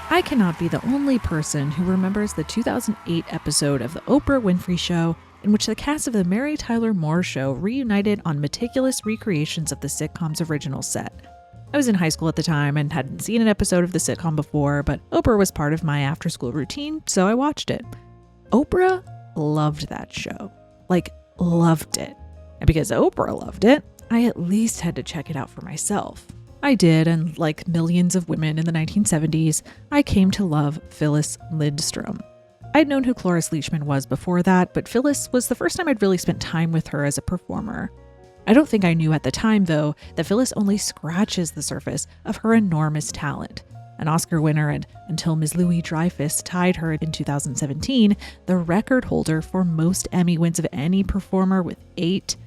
I cannot be the only person who remembers the 2008 episode of The Oprah Winfrey Show in which the cast of The Mary Tyler Moore Show reunited on meticulous recreations of the sitcom's original set. I was in high school at the time and hadn't seen an episode of the sitcom before, but Oprah was part of my after-school routine, so I watched it. Oprah loved that show. Loved it. And because Oprah loved it, I at least had to check it out for myself. I did, and like millions of women in the 1970s, I came to love Phyllis Lindstrom. I'd known who Cloris Leachman was before that, but Phyllis was the first time I'd really spent time with her as a performer. I don't think I knew at the time, though, that Phyllis only scratches the surface of her enormous talent. An Oscar winner and, until Ms. Louis Dreyfus tied her in 2017, the record holder for most Emmy wins of any performer with 8.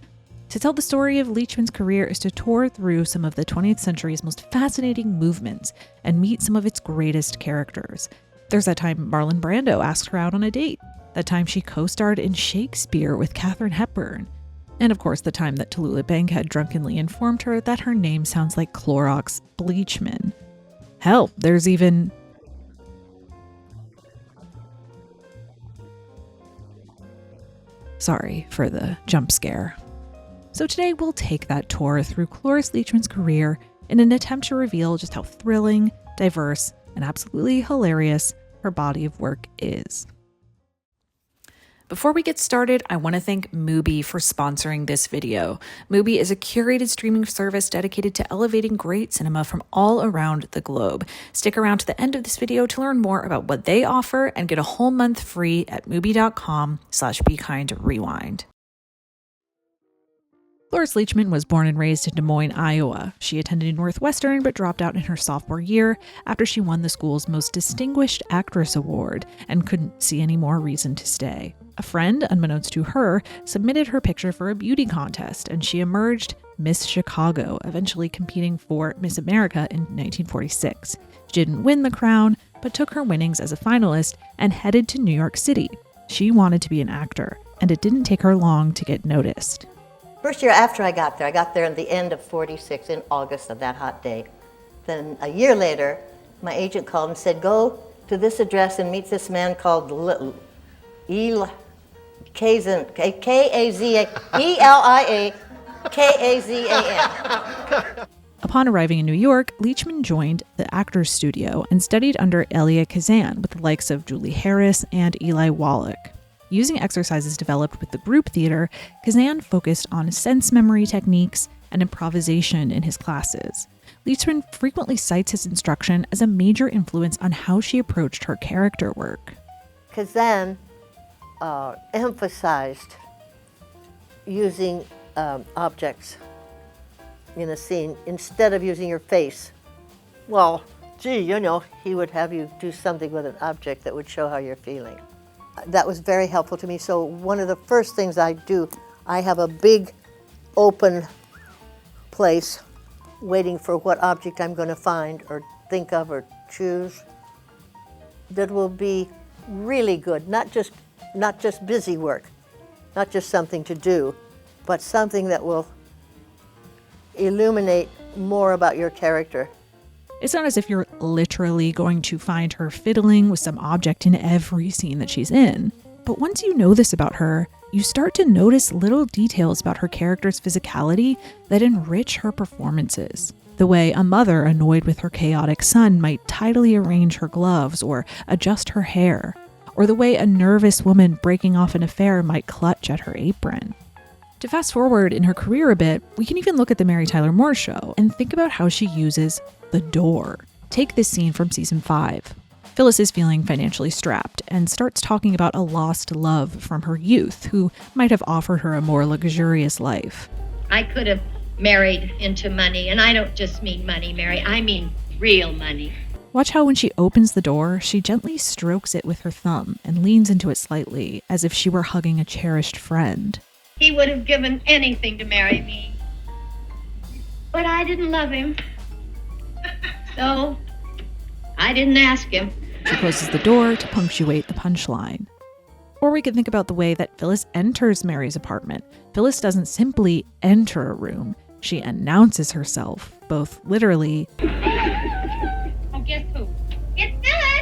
To tell the story of Leachman's career is to tour through some of the 20th century's most fascinating movements and meet some of its greatest characters. There's that time Marlon Brando asked her out on a date, that time she co-starred in Shakespeare with Katharine Hepburn, and of course the time that Tallulah Bankhead drunkenly informed her that her name sounds like Clorox Bleachman. Hell, there's even... Sorry for the jump scare. So today we'll take that tour through Cloris Leachman's career in an attempt to reveal just how thrilling, diverse, and absolutely hilarious her body of work is. Before we get started, I want to thank Mubi for sponsoring this video. Mubi is a curated streaming service dedicated to elevating great cinema from all around the globe. Stick around to the end of this video to learn more about what they offer and get a whole month free at mubi.com/BeKindRewind. Cloris Leachman was born and raised in Des Moines, Iowa. She attended Northwestern but dropped out in her sophomore year after she won the school's Most Distinguished Actress Award and couldn't see any more reason to stay. A friend, unbeknownst to her, submitted her picture for a beauty contest, and she emerged Miss Chicago, eventually competing for Miss America in 1946. She didn't win the crown, but took her winnings as a finalist and headed to New York City. She wanted to be an actor, and it didn't take her long to get noticed. First year after I got there at the end of 46 in August of that hot day. Then a year later, my agent called and said, go to this address and meet this man called K-A-Z-A-E-L-I-A-K-A-Z-A-N. Upon arriving in New York, Leachman joined the Actors Studio and studied under Elia Kazan with the likes of Julie Harris and Eli Wallach. Using exercises developed with the group theater, Kazan focused on sense memory techniques and improvisation in his classes. Leachman frequently cites his instruction as a major influence on how she approached her character work. Kazan emphasized using objects in a scene instead of using your face. Well, gee, he would have you do something with an object that would show how you're feeling. That was very helpful to me. So one of the first things I do, I have a big open place waiting for what object I'm going to find or think of or choose that will be really good, not just busy work, not just something to do, but something that will illuminate more about your character. It's not as if you're literally going to find her fiddling with some object in every scene that she's in. But once you know this about her, you start to notice little details about her character's physicality that enrich her performances. The way a mother annoyed with her chaotic son might tidily arrange her gloves or adjust her hair, or the way a nervous woman breaking off an affair might clutch at her apron. To fast forward in her career a bit, we can even look at the Mary Tyler Moore Show and think about how she uses the door. Take this scene from season 5. Phyllis is feeling financially strapped and starts talking about a lost love from her youth who might have offered her a more luxurious life. I could have married into money, and I don't just mean money, Mary, I mean real money. Watch how when she opens the door, she gently strokes it with her thumb and leans into it slightly, as if she were hugging a cherished friend. He would have given anything to marry me, but I didn't love him, so I didn't ask him. She closes the door to punctuate the punchline. Or we could think about the way that Phyllis enters Mary's apartment. Phyllis doesn't simply enter a room. She announces herself, both literally Oh, guess who? It's Phyllis!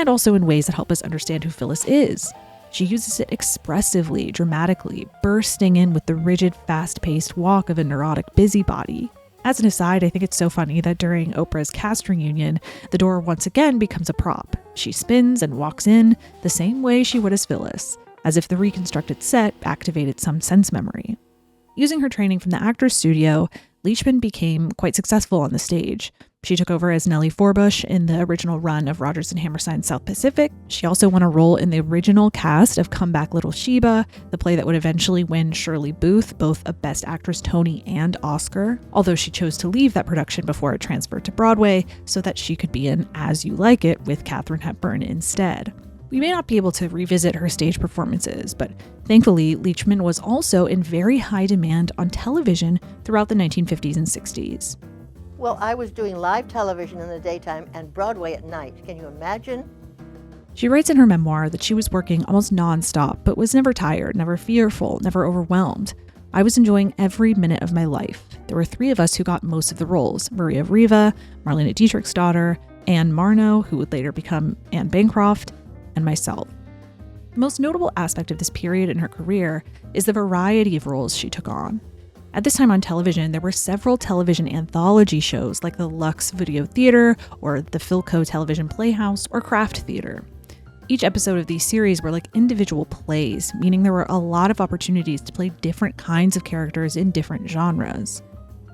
and also in ways that help us understand who Phyllis is. She uses it expressively, dramatically, bursting in with the rigid, fast-paced walk of a neurotic busybody. As an aside, I think it's so funny that during Oprah's cast reunion, the door once again becomes a prop. She spins and walks in the same way she would as Phyllis, as if the reconstructed set activated some sense memory. Using her training from the Actors Studio, Leachman became quite successful on the stage. She took over as Nellie Forbush in the original run of Rodgers and Hammerstein's South Pacific. She also won a role in the original cast of Come Back Little Sheba, the play that would eventually win Shirley Booth both a Best Actress Tony and Oscar, although she chose to leave that production before it transferred to Broadway so that she could be in As You Like It with Katharine Hepburn instead. We may not be able to revisit her stage performances, but thankfully, Leachman was also in very high demand on television throughout the 1950s and 60s. Well, I was doing live television in the daytime and Broadway at night. Can you imagine? She writes in her memoir that she was working almost nonstop, but was never tired, never fearful, never overwhelmed. I was enjoying every minute of my life. There were 3 of us who got most of the roles: Maria Riva, Marlene Dietrich's daughter, Anne Marno, who would later become Anne Bancroft, and myself. The most notable aspect of this period in her career is the variety of roles she took on. At this time on television, there were several television anthology shows like the Lux Video Theater or the Philco Television Playhouse or Craft Theater. Each episode of these series were like individual plays, meaning there were a lot of opportunities to play different kinds of characters in different genres.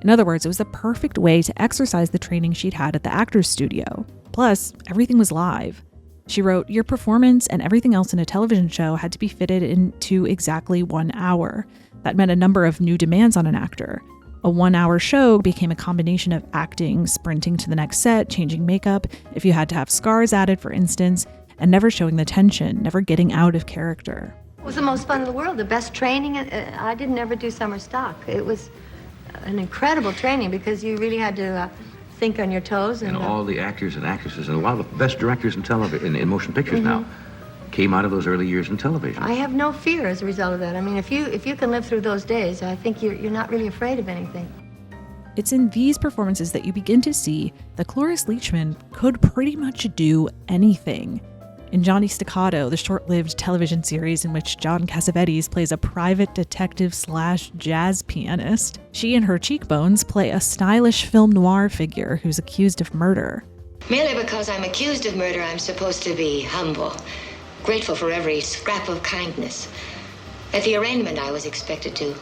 In other words, it was the perfect way to exercise the training she'd had at the Actors Studio. Plus, everything was live. She wrote, "Your performance and everything else in a television show had to be fitted into exactly 1 hour. That meant a number of new demands on an actor. A 1-hour show became a combination of acting, sprinting to the next set, changing makeup, if you had to have scars added, for instance, and never showing the tension, never getting out of character." It was the most fun in the world, the best training. I didn't ever do summer stock. It was an incredible training because you really had to think on your toes. And all the actors and actresses and a lot of the best directors in television, in motion pictures now, came out of those early years in television. I have no fear as a result of that. I mean, if you can live through those days, I think you're not really afraid of anything. It's in these performances that you begin to see that Cloris Leachman could pretty much do anything. In Johnny Staccato, the short-lived television series in which John Cassavetes plays a private detective/jazz pianist, she and her cheekbones play a stylish film noir figure who's accused of murder. Merely because I'm accused of murder, I'm supposed to be humble, grateful for every scrap of kindness. At the arraignment, I was expected to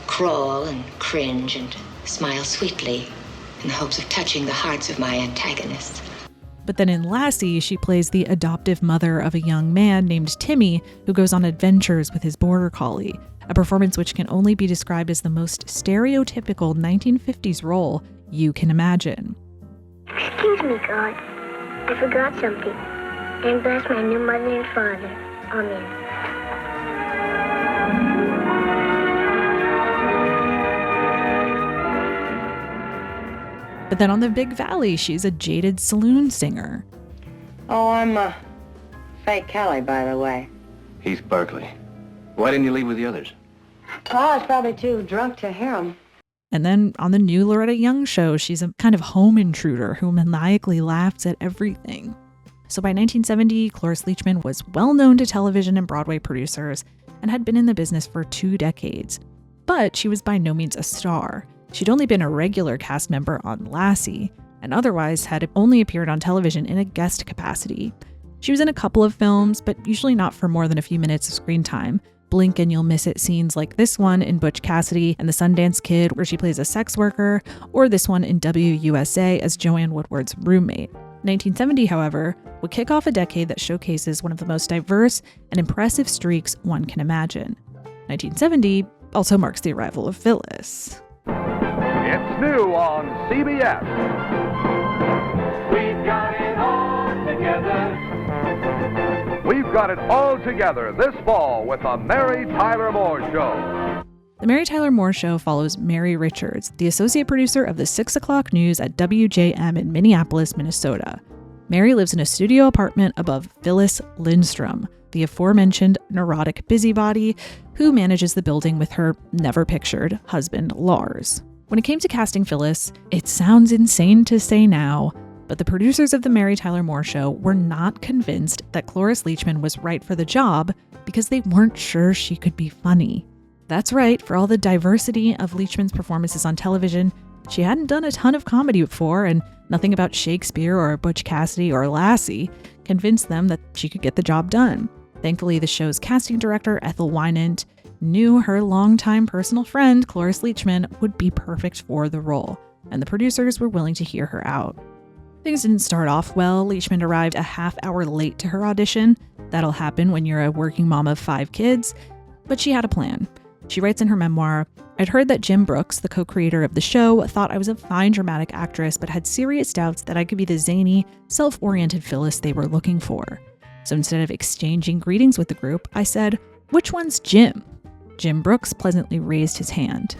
crawl and cringe and smile sweetly in the hopes of touching the hearts of my antagonists. But then in Lassie, she plays the adoptive mother of a young man named Timmy who goes on adventures with his border collie, a performance which can only be described as the most stereotypical 1950s role you can imagine. Excuse me, God. I forgot something. And bless my new mother and father. Amen. But then on the Big Valley, she's a jaded saloon singer. Oh, I'm Fake Kelly, by the way. Heath Berkeley. Why didn't you leave with the others? Well, I was probably too drunk to hear him. And then on the new Loretta Young show, she's a kind of home intruder who maniacally laughs at everything. So by 1970, Cloris Leachman was well known to television and Broadway producers and had been in the business for 2 decades. But she was by no means a star. She'd only been a regular cast member on Lassie, and otherwise had only appeared on television in a guest capacity. She was in a couple of films, but usually not for more than a few minutes of screen time. Blink and you'll miss it scenes like this one in Butch Cassidy and the Sundance Kid, where she plays a sex worker, or this one in WUSA as Joanne Woodward's roommate. 1970, however, would kick off a decade that showcases one of the most diverse and impressive streaks one can imagine. 1970 also marks the arrival of Phyllis. It's new on CBS. We've got it all together. We've got it all together this fall with the Mary Tyler Moore Show. The Mary Tyler Moore Show follows Mary Richards, the associate producer of the 6 o'clock news at WJM in Minneapolis, Minnesota. Mary lives in a studio apartment above Phyllis Lindstrom, the aforementioned neurotic busybody who manages the building with her never-pictured husband, Lars. When it came to casting Phyllis, it sounds insane to say now, But the producers of The Mary Tyler Moore Show were not convinced that Cloris Leachman was right for the job because they weren't sure she could be funny. That's right, for all the diversity of Leachman's performances on television, she hadn't done a ton of comedy before, and nothing about Shakespeare or Butch Cassidy or Lassie convinced them that she could get the job done. Thankfully, the show's casting director, Ethel Wynant, knew her longtime personal friend, Cloris Leachman, would be perfect for the role, and the producers were willing to hear her out. Things didn't start off well. Leachman arrived a half hour late to her audition. That'll happen when you're a working mom of 5 kids. But she had a plan. She writes in her memoir, "I'd heard that Jim Brooks, the co-creator of the show, thought I was a fine dramatic actress, but had serious doubts that I could be the zany, self-oriented Phyllis they were looking for. So instead of exchanging greetings with the group, I said, 'Which one's Jim?' Jim Brooks pleasantly raised his hand.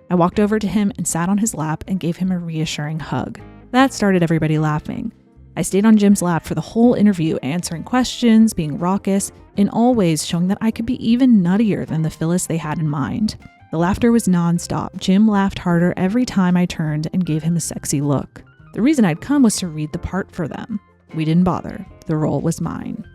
I walked over to him and sat on his lap and gave him a reassuring hug. That started everybody laughing. I stayed on Jim's lap for the whole interview, answering questions, being raucous, in all ways showing that I could be even nuttier than the Phyllis they had in mind. The laughter was nonstop. Jim laughed harder every time I turned and gave him a sexy look. The reason I'd come was to read the part for them. We didn't bother. The role was mine."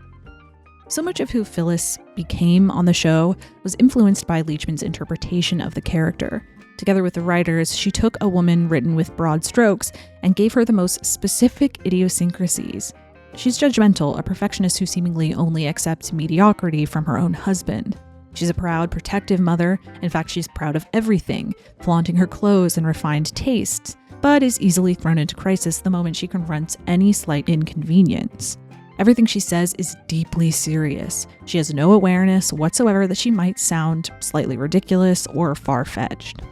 So much of who Phyllis became on the show was influenced by Leachman's interpretation of the character. Together with the writers, she took a woman written with broad strokes and gave her the most specific idiosyncrasies. She's judgmental, a perfectionist who seemingly only accepts mediocrity from her own husband. She's a proud, protective mother. In fact, she's proud of everything, flaunting her clothes and refined tastes, but is easily thrown into crisis the moment she confronts any slight inconvenience. Everything she says is deeply serious. She has no awareness whatsoever that she might sound slightly ridiculous or far-fetched.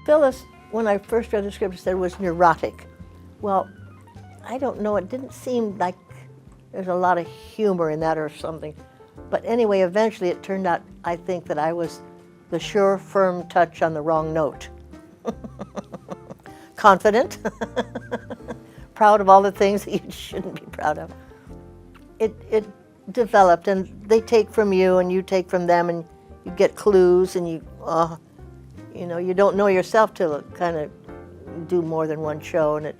Phyllis, when I first read the script, said was neurotic. Well, I don't know. It didn't seem like there's a lot of humor in that or something. But anyway, eventually it turned out, I think, that I was the sure, firm touch on the wrong note. Confident, proud of all the things that you shouldn't be proud of. It developed, and they take from you, and you take from them, and you get clues, and you don't know yourself till kind of do more than one show, and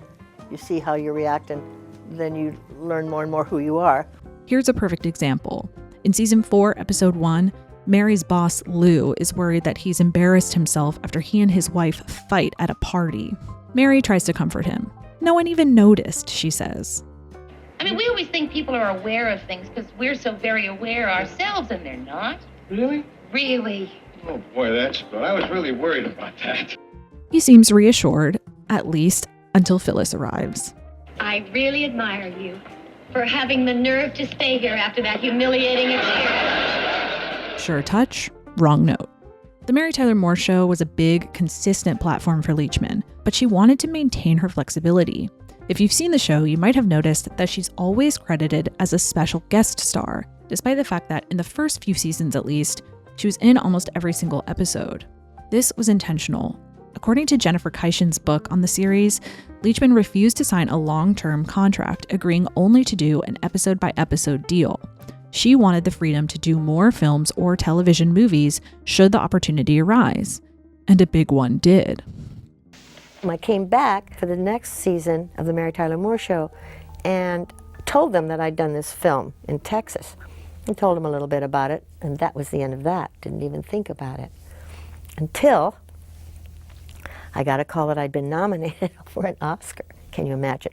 you see how you react, and then you learn more and more who you are. Here's a perfect example. In season 4, episode 1, Mary's boss, Lou, is worried that he's embarrassed himself after he and his wife fight at a party. Mary tries to comfort him. "No one even noticed," she says. I mean, we always think people are aware of things because we're so very aware ourselves, and they're not. Really? Really. Oh, boy, that's good. I was really worried about that. He seems reassured, at least until Phyllis arrives. I really admire you for having the nerve to stay here after that humiliating experience. Sure touch, wrong note. The Mary Tyler Moore Show was a big, consistent platform for Leachman, but she wanted to maintain her flexibility. If you've seen the show, you might have noticed that she's always credited as a special guest star, despite the fact that in the first few seasons at least, she was in almost every single episode. This was intentional. According to Jennifer Keishin's book on the series, Leachman refused to sign a long-term contract, agreeing only to do an episode-by-episode deal. She wanted the freedom to do more films or television movies should the opportunity arise. And a big one did. I came back for the next season of the Mary Tyler Moore Show and told them that I'd done this film in Texas. I told them a little bit about it, and that was the end of that. Didn't even think about it. Until I got a call that I'd been nominated for an Oscar. Can you imagine?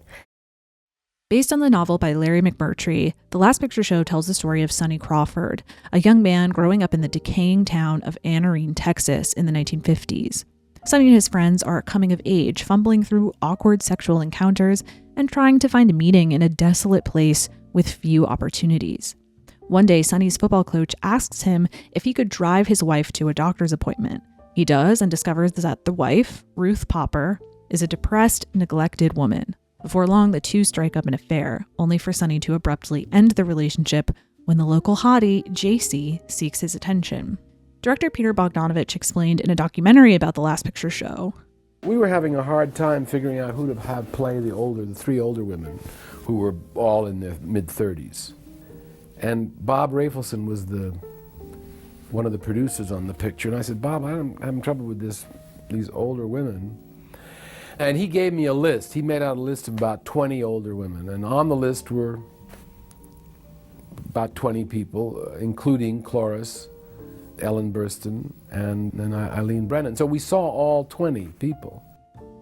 Based on the novel by Larry McMurtry, The Last Picture Show tells the story of Sonny Crawford, a young man growing up in the decaying town of Anarene, Texas in the 1950s. Sonny and his friends are coming of age, fumbling through awkward sexual encounters and trying to find a meaning in a desolate place with few opportunities. One day, Sonny's football coach asks him if he could drive his wife to a doctor's appointment. He does and discovers that the wife, Ruth Popper, is a depressed, neglected woman. Before long, the two strike up an affair, only for Sonny to abruptly end the relationship when the local hottie, JC, seeks his attention. Director Peter Bogdanovich explained in a documentary about The Last Picture Show, "We were having a hard time figuring out who to have play the 3 older women who were all in their mid-30s. And Bob Rafelson was one of the producers on the picture. And I said, "Bob, I'm having trouble with these older women." And he gave me a list. He made out a list of about 20 older women. And on the list were about 20 people, including Cloris, Ellen Burstyn, and Eileen Brennan. So we saw all 20 people.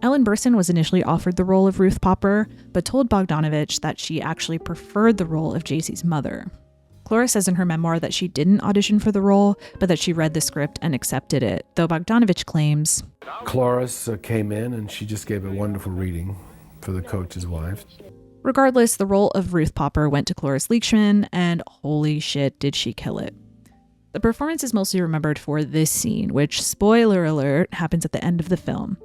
Ellen Burstyn was initially offered the role of Ruth Popper, but told Bogdanovich that she actually preferred the role of JC's mother. Cloris says in her memoir that she didn't audition for the role, but that she read the script and accepted it, though Bogdanovich claims Cloris came in and she just gave a wonderful reading for the coach's wife. Regardless, the role of Ruth Popper went to Cloris Leachman, and holy shit, did she kill it. The performance is mostly remembered for this scene, which, spoiler alert, happens at the end of the film.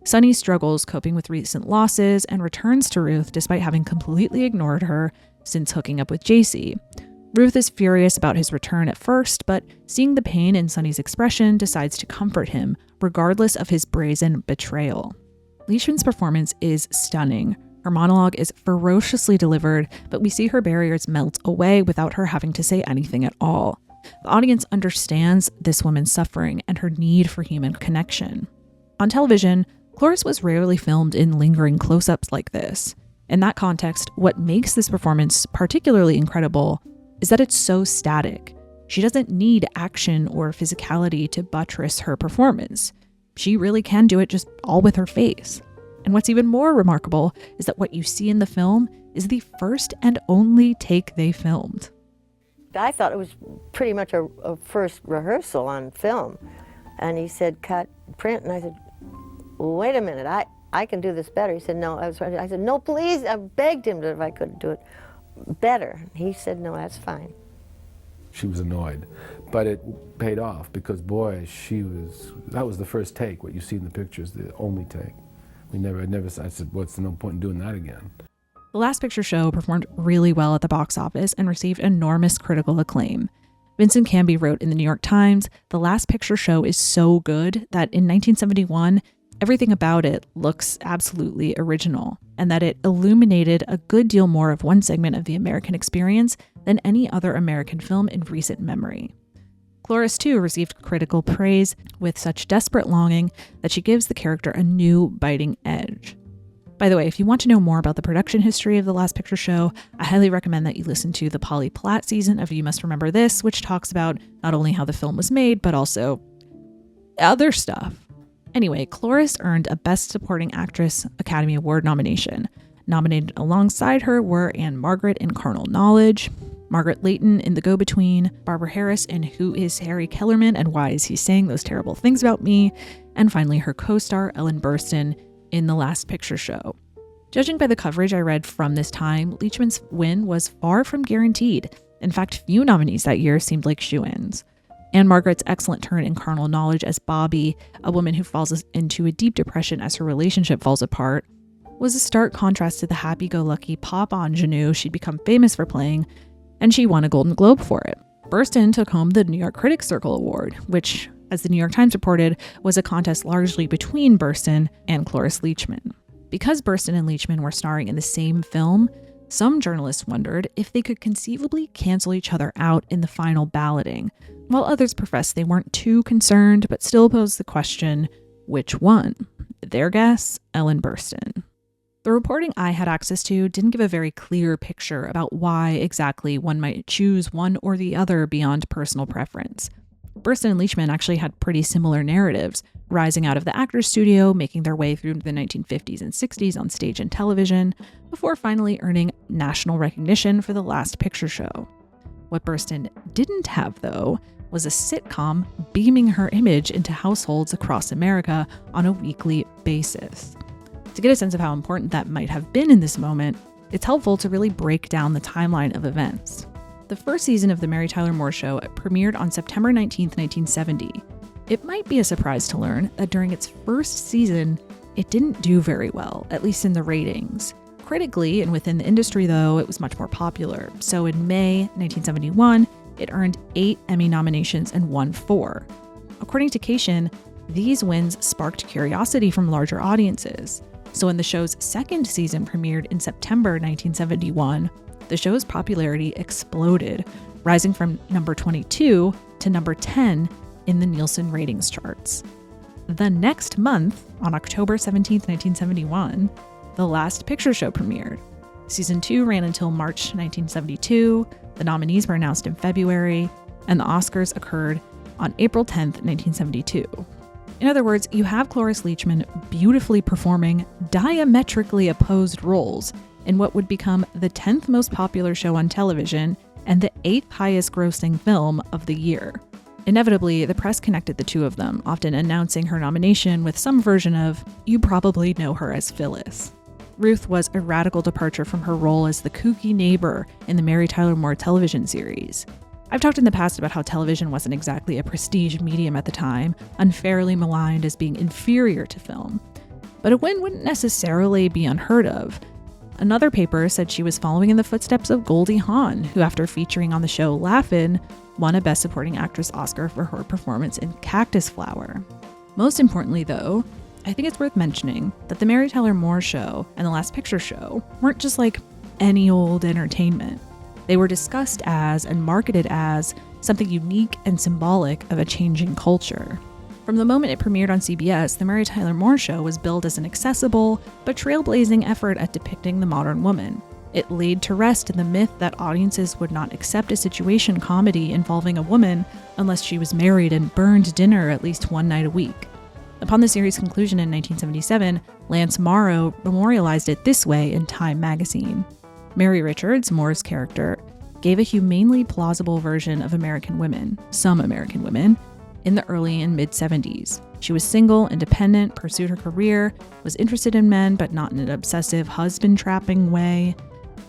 Sonny struggles coping with recent losses and returns to Ruth despite having completely ignored her since hooking up with JC. Ruth is furious about his return at first, but seeing the pain in Sonny's expression, decides to comfort him, regardless of his brazen betrayal. Leachman's performance is stunning. Her monologue is ferociously delivered, but we see her barriers melt away without her having to say anything at all. The audience understands this woman's suffering and her need for human connection. On television, Cloris was rarely filmed in lingering close-ups like this. In that context, what makes this performance particularly incredible is that it's so static. She doesn't need action or physicality to buttress her performance. She really can do it just all with her face. And what's even more remarkable is that what you see in the film is the first and only take they filmed. I thought it was pretty much a first rehearsal on film. And he said, cut, print. And I said, wait a minute, I can do this better. He said, no. I said, no, please. I begged him if I could do it better. He said, no, that's fine. She was annoyed, but it paid off because, boy, that was the first take. What you see in the pictures, the only take. I said, what's no point in doing that again? The Last Picture Show performed really well at the box office and received enormous critical acclaim. Vincent Canby wrote in the New York Times, "The Last Picture Show is so good that in 1971, everything about it looks absolutely original, and that it illuminated a good deal more of one segment of the American experience than any other American film in recent memory." Cloris, too, received critical praise with such desperate longing that she gives the character a new, biting edge. By the way, if you want to know more about the production history of The Last Picture Show, I highly recommend that you listen to the Polly Platt season of You Must Remember This, which talks about not only how the film was made, but also other stuff. Anyway, Cloris earned a Best Supporting Actress Academy Award nomination. Nominated alongside her were Anne Margaret in Carnal Knowledge, Margaret Leighton in The Go-Between, Barbara Harris in Who is Harry Kellerman and Why is he saying those terrible things about me, and finally her co-star Ellen Burstyn in The Last Picture Show. Judging by the coverage I read from this time, Leachman's win was far from guaranteed. In fact, few nominees that year seemed like shoo-ins. Anne Margaret's excellent turn in Carnal Knowledge as Bobby, a woman who falls into a deep depression as her relationship falls apart, was a stark contrast to the happy-go-lucky pop ingenue she'd become famous for playing, and she won a Golden Globe for it. Burstyn took home the New York Critics Circle Award, which, as the New York Times reported, was a contest largely between Burstyn and Cloris Leachman. Because Burstyn and Leachman were starring in the same film, some journalists wondered if they could conceivably cancel each other out in the final balloting, while others professed they weren't too concerned but still posed the question, which won? Their guess, Ellen Burstyn. The reporting I had access to didn't give a very clear picture about why exactly one might choose one or the other beyond personal preference. Burstyn and Leachman actually had pretty similar narratives, rising out of the actors' studio, making their way through the 1950s and 60s on stage and television, before finally earning national recognition for The Last Picture Show. What Burstyn didn't have, though, was a sitcom beaming her image into households across America on a weekly basis. To get a sense of how important that might have been in this moment, it's helpful to really break down the timeline of events. The first season of The Mary Tyler Moore Show premiered on September 19, 1970. It might be a surprise to learn that during its first season, it didn't do very well, at least in the ratings. Critically and within the industry, though, it was much more popular. So in May 1971, it earned 8 Emmy nominations and won 4. According to Cation, these wins sparked curiosity from larger audiences. So when the show's second season premiered in September 1971, the show's popularity exploded, rising from number 22 to number 10 in the Nielsen ratings charts. the next month, on October 17th, 1971, The Last Picture Show premiered. Season 2 ran until March 1972, the nominees were announced in February, and the Oscars occurred on April 10th, 1972. In other words, you have Cloris Leachman beautifully performing diametrically opposed roles in what would become the 10th most popular show on television and the 8th highest grossing film of the year. Inevitably, the press connected the two of them, often announcing her nomination with some version of, "You probably know her as Phyllis." Ruth was a radical departure from her role as the kooky neighbor in the Mary Tyler Moore television series. I've talked in the past about how television wasn't exactly a prestige medium at the time, unfairly maligned as being inferior to film. But a win wouldn't necessarily be unheard of. Another paper said she was following in the footsteps of Goldie Hawn, who, after featuring on the show Laugh-In, won a Best Supporting Actress Oscar for her performance in Cactus Flower. Most importantly, though, I think it's worth mentioning that the Mary Tyler Moore Show and The Last Picture Show weren't just like any old entertainment. They were discussed as and marketed as something unique and symbolic of a changing culture. From the moment it premiered on CBS, the Mary Tyler Moore Show was billed as an accessible but trailblazing effort at depicting the modern woman. It laid to rest the myth that audiences would not accept a situation comedy involving a woman unless she was married and burned dinner at least one night a week. Upon the series' conclusion in 1977, Lance Morrow memorialized it this way in Time magazine. Mary Richards, Moore's character, gave a humanely plausible version of American women, some American women, in the early and mid-70s. She was single, independent, pursued her career, was interested in men, but not in an obsessive husband-trapping way.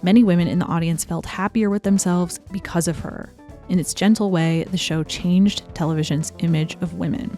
Many women in the audience felt happier with themselves because of her. In its gentle way, the show changed television's image of women.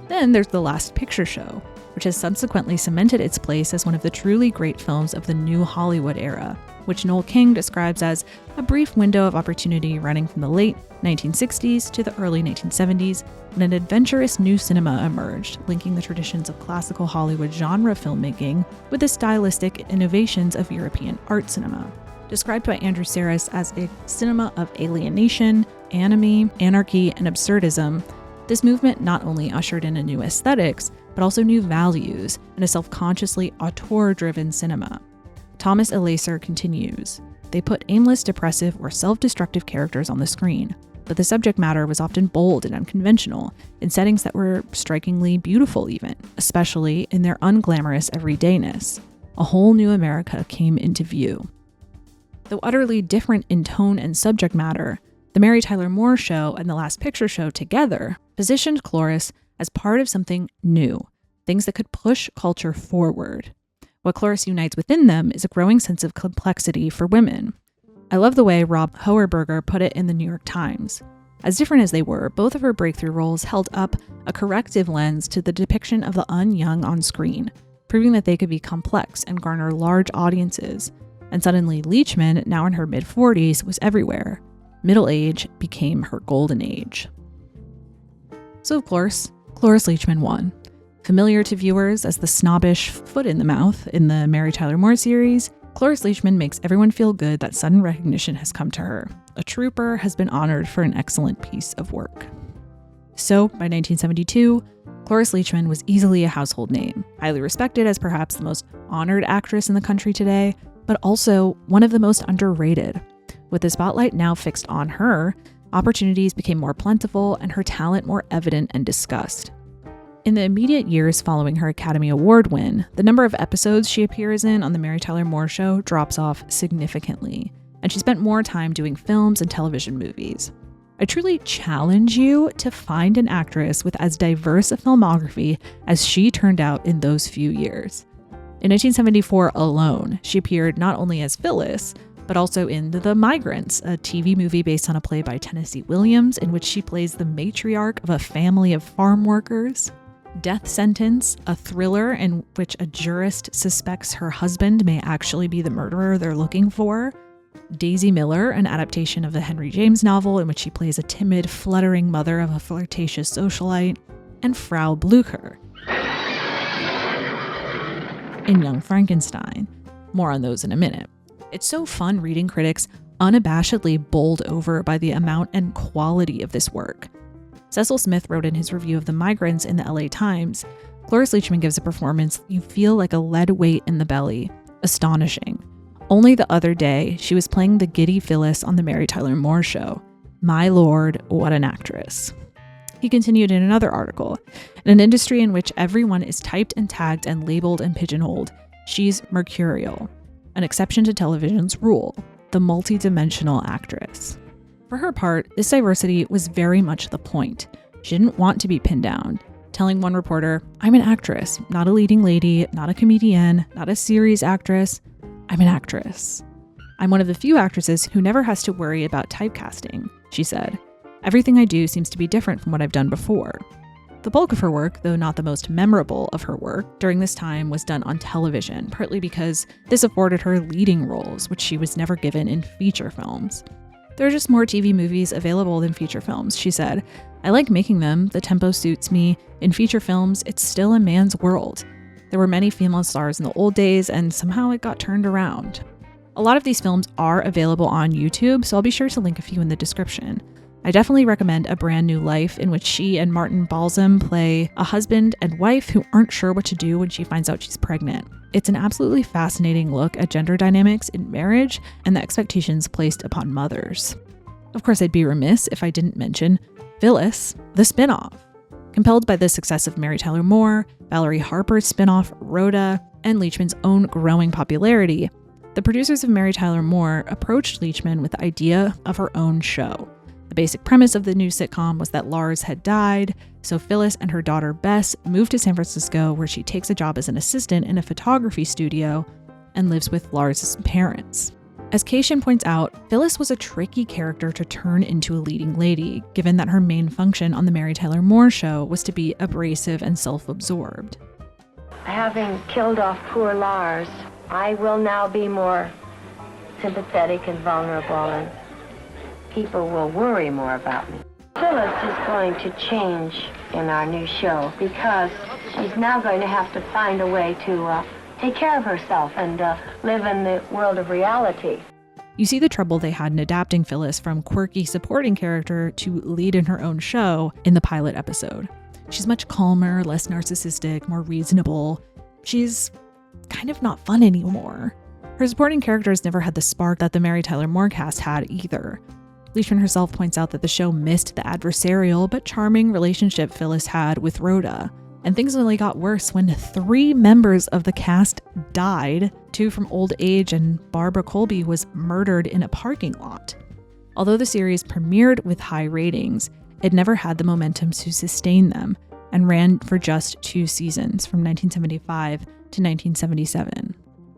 Then there's The Last Picture Show, which has subsequently cemented its place as one of the truly great films of the new Hollywood era, which Noel King describes as a brief window of opportunity running from the late 1960s to the early 1970s, when an adventurous new cinema emerged, linking the traditions of classical Hollywood genre filmmaking with the stylistic innovations of European art cinema. Described by Andrew Sarris as a cinema of alienation, anime, anarchy, and absurdism, this movement not only ushered in a new aesthetics, but also new values and a self-consciously auteur-driven cinema. Thomas Elaser continues, "They put aimless, depressive, or self-destructive characters on the screen, but the subject matter was often bold and unconventional, in settings that were strikingly beautiful even, especially in their unglamorous everydayness. A whole new America came into view." Though utterly different in tone and subject matter, the Mary Tyler Moore Show and The Last Picture Show together positioned Cloris as part of something new, things that could push culture forward. What Cloris unites within them is a growing sense of complexity for women. I love the way Rob Hoerberger put it in the New York Times. As different as they were, both of her breakthrough roles held up a corrective lens to the depiction of the unyoung on screen, proving that they could be complex and garner large audiences. And suddenly Leachman, now in her mid-40s, was everywhere. Middle age became her golden age. So of course, Cloris Leachman won. Familiar to viewers as the snobbish foot in the mouth in the Mary Tyler Moore series, Cloris Leachman makes everyone feel good that sudden recognition has come to her. A trooper has been honored for an excellent piece of work. So, by 1972, Cloris Leachman was easily a household name, highly respected as perhaps the most honored actress in the country today, but also one of the most underrated. With the spotlight now fixed on her, opportunities became more plentiful and her talent more evident and discussed. In the immediate years following her Academy Award win, the number of episodes she appears in on The Mary Tyler Moore Show drops off significantly, and she spent more time doing films and television movies. I truly challenge you to find an actress with as diverse a filmography as she turned out in those few years. In 1974 alone, she appeared not only as Phyllis, but also in The Migrants, a TV movie based on a play by Tennessee Williams in which she plays the matriarch of a family of farm workers. Death Sentence, a thriller in which a jurist suspects her husband may actually be the murderer they're looking for. Daisy Miller, an adaptation of the Henry James novel in which she plays a timid, fluttering mother of a flirtatious socialite. And Frau Blücher in Young Frankenstein. More on those in a minute. It's so fun reading critics unabashedly bowled over by the amount and quality of this work. Cecil Smith wrote in his review of The Migrants in the LA Times, Cloris Leachman gives a performance you feel like a lead weight in the belly. Astonishing. Only the other day, she was playing the giddy Phyllis on The Mary Tyler Moore Show. My lord, what an actress. He continued in another article, in an industry in which everyone is typed and tagged and labeled and pigeonholed, she's mercurial, an exception to television's rule, the multi-dimensional actress. For her part, this diversity was very much the point. She didn't want to be pinned down, telling one reporter, I'm an actress, not a leading lady, not a comedian, not a series actress. I'm an actress. I'm one of the few actresses who never has to worry about typecasting, she said. Everything I do seems to be different from what I've done before. The bulk of her work, though not the most memorable of her work, during this time was done on television, partly because this afforded her leading roles, which she was never given in feature films. There are just more TV movies available than feature films, she said. I like making them, the tempo suits me. In feature films, it's still a man's world. There were many female stars in the old days, and somehow it got turned around. A lot of these films are available on YouTube, so I'll be sure to link a few in the description. I definitely recommend A Brand New Life, in which she and Martin Balsam play a husband and wife who aren't sure what to do when she finds out she's pregnant. It's an absolutely fascinating look at gender dynamics in marriage and the expectations placed upon mothers. Of course, I'd be remiss if I didn't mention Phyllis, the spinoff. Compelled by the success of Mary Tyler Moore, Valerie Harper's spinoff Rhoda, and Leachman's own growing popularity, the producers of Mary Tyler Moore approached Leachman with the idea of her own show. The basic premise of the new sitcom was that Lars had died, so Phyllis and her daughter Bess moved to San Francisco, where she takes a job as an assistant in a photography studio and lives with Lars' parents. As Cation points out, Phyllis was a tricky character to turn into a leading lady, given that her main function on the Mary Tyler Moore Show was to be abrasive and self-absorbed. Having killed off poor Lars, I will now be more sympathetic and vulnerable, and people will worry more about me. Phyllis is going to change in our new show because she's now going to have to find a way to take care of herself and live in the world of reality. You see the trouble they had in adapting Phyllis from quirky supporting character to lead in her own show in the pilot episode. She's much calmer, less narcissistic, more reasonable. She's kind of not fun anymore. Her supporting characters never had the spark that the Mary Tyler Moore cast had either. Leachman herself points out that the show missed the adversarial but charming relationship Phyllis had with Rhoda. And things only got worse when 3 members of the cast died, 2 from old age, and Barbara Colby was murdered in a parking lot. Although the series premiered with high ratings, it never had the momentum to sustain them and ran for just 2 seasons from 1975 to 1977.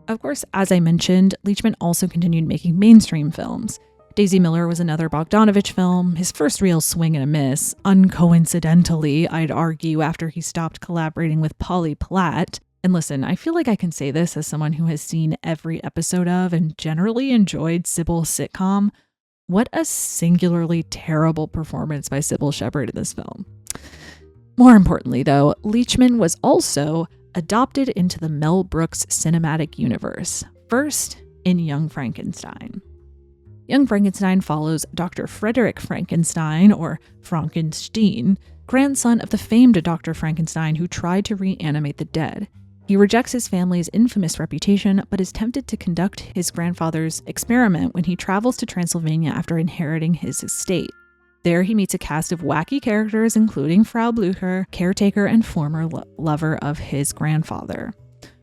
Of course, as I mentioned, Leachman also continued making mainstream films. Daisy Miller was another Bogdanovich film, his first real swing and a miss, uncoincidentally, I'd argue, after he stopped collaborating with Polly Platt. And listen, I feel like I can say this as someone who has seen every episode of and generally enjoyed Sybil's sitcom. What a singularly terrible performance by Sybil Shepherd in this film. More importantly, though, Leachman was also adopted into the Mel Brooks cinematic universe, first in Young Frankenstein. Young Frankenstein follows Dr. Frederick Frankenstein, or Frankenstein, grandson of the famed Dr. Frankenstein who tried to reanimate the dead. He rejects his family's infamous reputation, but is tempted to conduct his grandfather's experiment when he travels to Transylvania after inheriting his estate. There he meets a cast of wacky characters, including Frau Blücher, caretaker and former lover of his grandfather.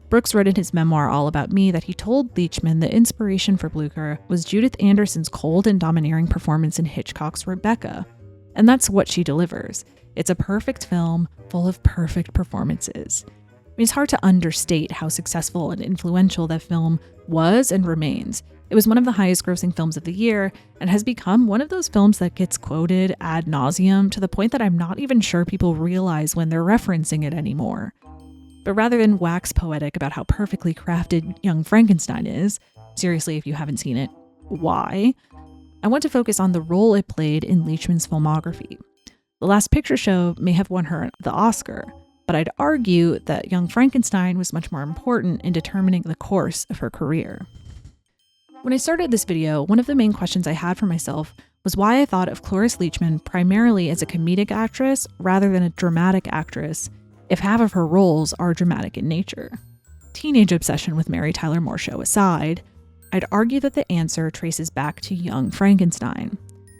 Brooks wrote in his memoir All About Me that he told Leachman the inspiration for Blücher was Judith Anderson's cold and domineering performance in Hitchcock's Rebecca. And that's what she delivers. It's a perfect film full of perfect performances. It's hard to understate how successful and influential that film was and remains. It was one of the highest grossing films of the year and has become one of those films that gets quoted ad nauseum to the point that I'm not even sure people realize when they're referencing it anymore. But rather than wax poetic about how perfectly crafted Young Frankenstein is, seriously, if you haven't seen it, why? I want to focus on the role it played in Leachman's filmography. The Last Picture Show may have won her the Oscar, but I'd argue that Young Frankenstein was much more important in determining the course of her career. When I started this video, one of the main questions I had for myself was why I thought of Cloris Leachman primarily as a comedic actress rather than a dramatic actress, if half of her roles are dramatic in nature. Teenage obsession with Mary Tyler Moore Show aside, I'd argue that the answer traces back to Young Frankenstein.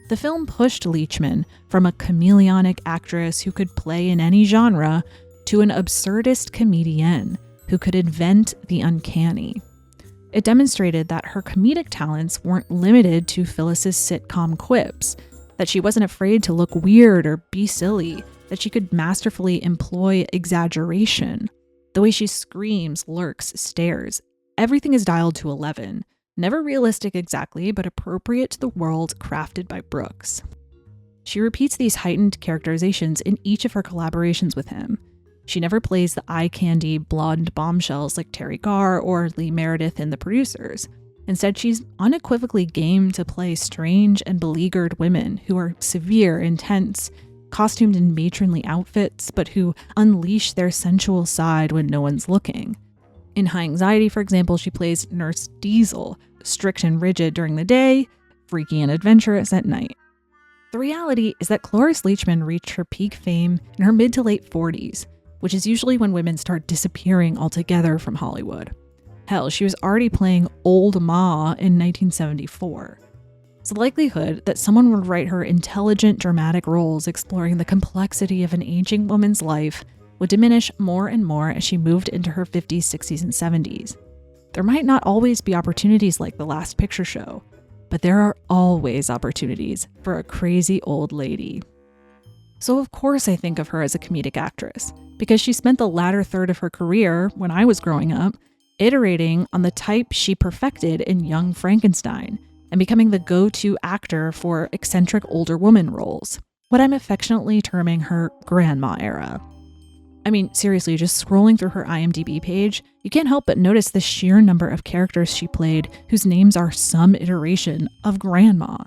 The film pushed Leachman from a chameleonic actress who could play in any genre to an absurdist comedienne who could invent the uncanny. It demonstrated that her comedic talents weren't limited to Phyllis's sitcom quips, that she wasn't afraid to look weird or be silly, that she could masterfully employ exaggeration. The way she screams, lurks, stares, everything is dialed to 11. Never realistic exactly, but appropriate to the world crafted by Brooks. She repeats these heightened characterizations in each of her collaborations with him. She never plays the eye candy blonde bombshells like Terry Garr or Lee Meredith in The Producers. Instead, she's unequivocally game to play strange and beleaguered women who are severe, intense, costumed in matronly outfits, but who unleash their sensual side when no one's looking. In High Anxiety, for example, she plays Nurse Diesel, strict and rigid during the day, freaky and adventurous at night. The reality is that Cloris Leachman reached her peak fame in her mid to late 40s, which is usually when women start disappearing altogether from Hollywood. Hell, she was already playing Old Ma in 1974. It's the likelihood that someone would write her intelligent, dramatic roles exploring the complexity of an aging woman's life would diminish more and more as she moved into her 50s, 60s, and 70s. There might not always be opportunities like The Last Picture Show, but there are always opportunities for a crazy old lady. So of course I think of her as a comedic actress, because she spent the latter third of her career, when I was growing up, iterating on the type she perfected in Young Frankenstein and becoming the go-to actor for eccentric older woman roles, what I'm affectionately terming her grandma era. I mean, seriously, just scrolling through her IMDb page, you can't help but notice the sheer number of characters she played whose names are some iteration of grandma.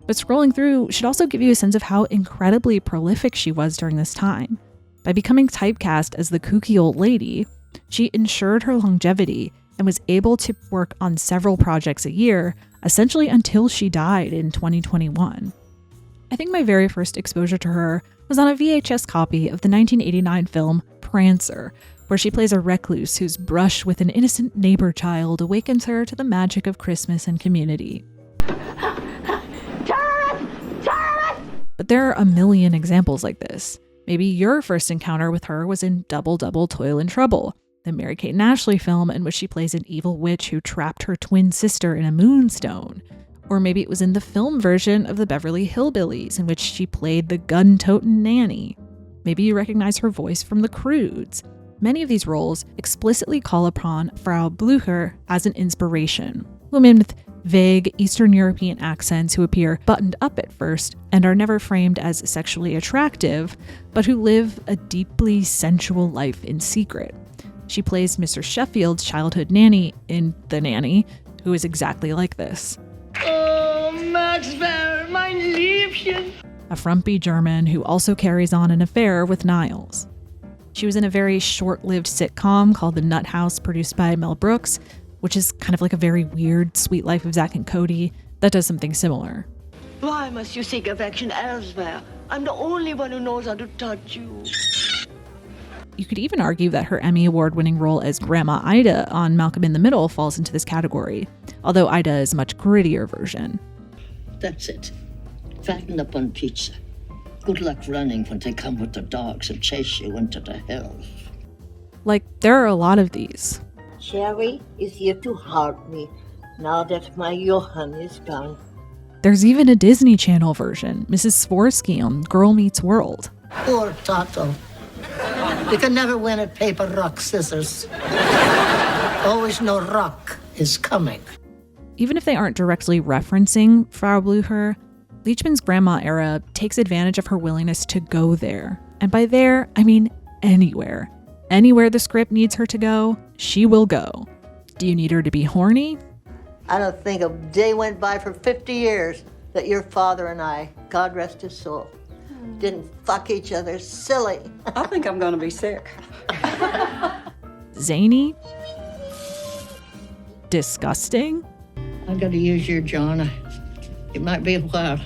But scrolling through should also give you a sense of how incredibly prolific she was during this time. By becoming typecast as the kooky old lady, she ensured her longevity and was able to work on several projects a year, essentially until she died in 2021. I think my very first exposure to her was on a VHS copy of the 1989 film Prancer, where she plays a recluse whose brush with an innocent neighbor child awakens her to the magic of Christmas and community. But there are a million examples like this. Maybe your first encounter with her was in Double Double Toil and Trouble, the Mary-Kate and Ashley film in which she plays an evil witch who trapped her twin sister in a moonstone. Or maybe it was in the film version of the Beverly Hillbillies in which she played the gun-toting nanny. Maybe you recognize her voice from The Croods. Many of these roles explicitly call upon Frau Blücher as an inspiration. Women with vague Eastern European accents who appear buttoned up at first and are never framed as sexually attractive, but who live a deeply sensual life in secret. She plays Mr. Sheffield's childhood nanny in The Nanny, who is exactly like this. Oh, Maxwell, mein Liebchen. A frumpy German who also carries on an affair with Niles. She was in a very short-lived sitcom called The Nut House, produced by Mel Brooks, which is kind of like a very weird Sweet Life of Zack and Cody that does something similar. Why must you seek affection elsewhere? I'm the only one who knows how to touch you. You could even argue that her Emmy Award-winning role as Grandma Ida on Malcolm in the Middle falls into this category, although Ida is a much grittier version. That's it. Fatten up on pizza. Good luck running when they come with the dogs and chase you into the hills. Like, there are a lot of these. Sherry is here to help me now that my Johann is gone. There's even a Disney Channel version, Mrs. Svorsky on Girl Meets World. Poor Toto. You can never win at paper, rock, scissors. Always know rock is coming. Even if they aren't directly referencing Frau Blücher, Leachman's grandma era takes advantage of her willingness to go there. And by there, I mean anywhere. Anywhere the script needs her to go, she will go. Do you need her to be horny? I don't think a day went by for 50 years that your father and I, God rest his soul, didn't fuck each other silly. I think I'm gonna be sick. Zany? Disgusting? I've got to use your John. It might be a while.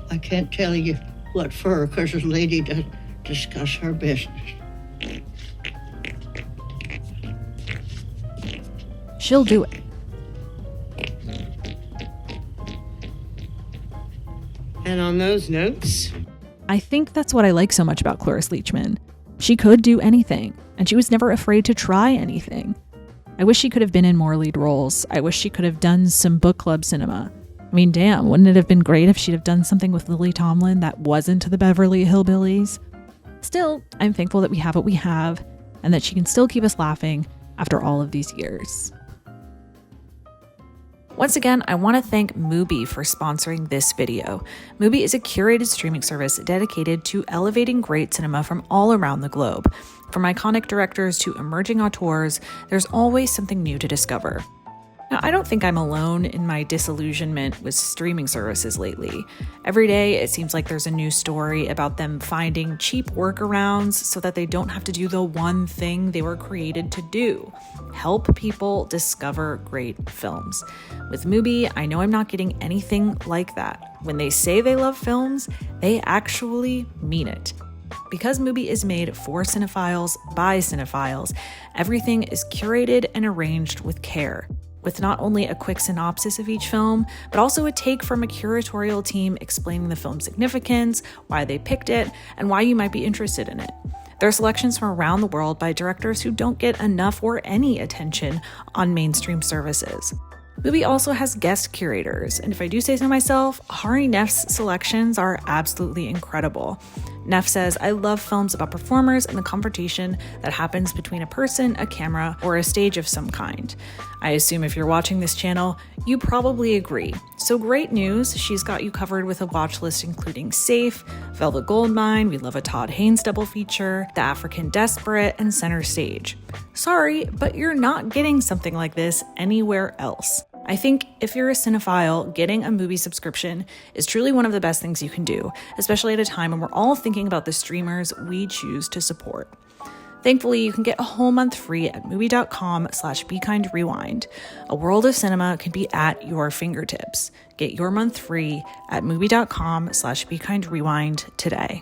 I can't tell you what for, because the lady doesn't discuss her business. She'll do it. And on those notes, I think that's what I like so much about Cloris Leachman. She could do anything, and she was never afraid to try anything. I wish she could have been in more lead roles. I wish she could have done some book club cinema. I mean, damn, wouldn't it have been great if she'd have done something with Lily Tomlin that wasn't the Beverly Hillbillies? Still, I'm thankful that we have what we have, and that she can still keep us laughing after all of these years. Once again, I want to thank Mubi for sponsoring this video. Mubi is a curated streaming service dedicated to elevating great cinema from all around the globe. From iconic directors to emerging auteurs, there's always something new to discover. Now, I don't think I'm alone in my disillusionment with streaming services lately. Every day, it seems like there's a new story about them finding cheap workarounds so that they don't have to do the one thing they were created to do: help people discover great films. With Mubi, I know I'm not getting anything like that. When they say they love films, they actually mean it. Because Mubi is made for cinephiles by cinephiles, everything is curated and arranged with care, with not only a quick synopsis of each film, but also a take from a curatorial team explaining the film's significance, why they picked it, and why you might be interested in it. There are selections from around the world by directors who don't get enough or any attention on mainstream services. Mubi also has guest curators, and if I do say so myself, Hari Neff's selections are absolutely incredible. Neff says, "I love films about performers and the confrontation that happens between a person, a camera, or a stage of some kind." I assume if you're watching this channel, you probably agree. So great news, she's got you covered with a watch list including Safe, Velvet Goldmine, We Love a Todd Haynes double feature, The African Desperate, and Center Stage. Sorry, but you're not getting something like this anywhere else. I think if you're a cinephile, getting a Mubi subscription is truly one of the best things you can do, especially at a time when we're all thinking about the streamers we choose to support. Thankfully, you can get a whole month free at Mubi.com/BeKindRewind. A world of cinema can be at your fingertips. Get your month free at Mubi.com/BeKindRewind today.